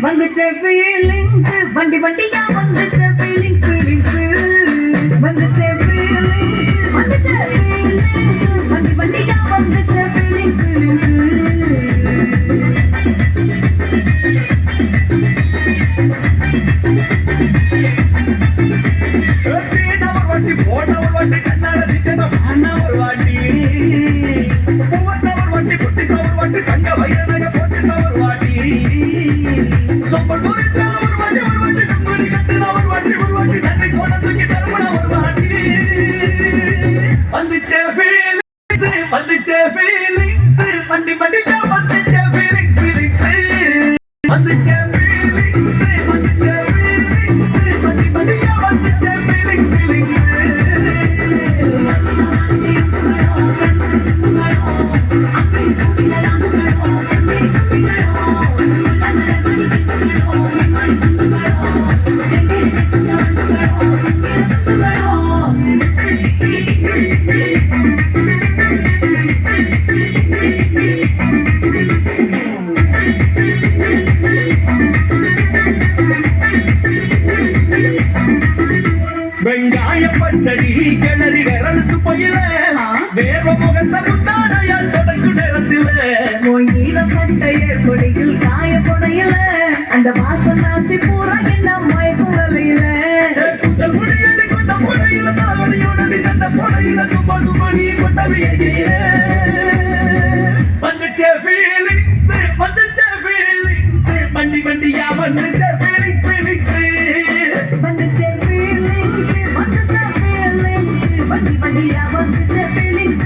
வந்துச்சே feelings வண்டி வண்டியா வந்துச்சே feelings வந்துச்சே feelings வண்டி வண்டியா வந்துச்சே feelings வண்டி போட்டவர் வண்டி கண்ணால சிக்கன பாண்டவர் வாட்டி போட்டவர் வண்டி புட்டிக்கவர் வண்டி தங்க வைரநக போட்டுட்டவர் வாட்டி சொப்பல் ஒரு வண்டி சுங்குடி கட்டுனவர் வண்டி ஒரு வண்டி தண்ணி கோண தூக்கி தருமணவர் வாட்டி வந்துச்சே feelings வண்டி வண்டியா வந்துச்சே feelings வந்துச்சே வண்டி வண்டியா வந்துச்சே feelings வெங்காய பச்சடி கிளறி விரலுக்கு போயில வேர்வ முகத்தை முந்தானையால் தொடங்கு நேரத்தில் சட்டைய கொடையில் காய கொடையில அந்த வாசம் நாசி பூரா என்ன மயக்கும் வலையில புத்தல் முடியலை கொண்ட முறையில தாவணியோட சண்ட பொடையில சும்மா சுமணி கொண்டவியே வந்துச்சே feelings வண்டி வண்டியா வந்துச்சே feelings வந்துச்சே feelings வண்டி வண்டியா வந்துச்சே feelings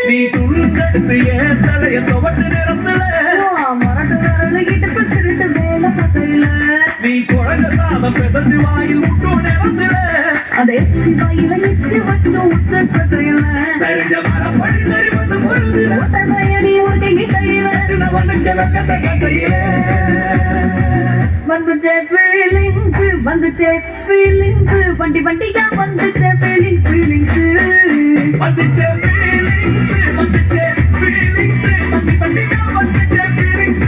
நீ துண்டெடுத்து ஏன் தலைய துவட்டு நேரத்துல மரட்டு வரல இடுப்பு திருட்டு வேலை பத்தையில நீ குழந்தை சாதம் பெசந்து வாயில் முட்டு நேரத்துல அதை எச்சி வாயில எச்சி வச்சு உச்சக்கட்டையில சரிஞ்ச மரப்படி சரி வந்து பொருள் சையடி ஒரு கிட்டையில வந்துச்ச வெக்கத்த கட்டையில வந்துச்சே feelings வண்டி வண்டியா வந்துச்சே feelings வந்துச்சே feelings வண்டி வண்டியா வந்துச்சே feelings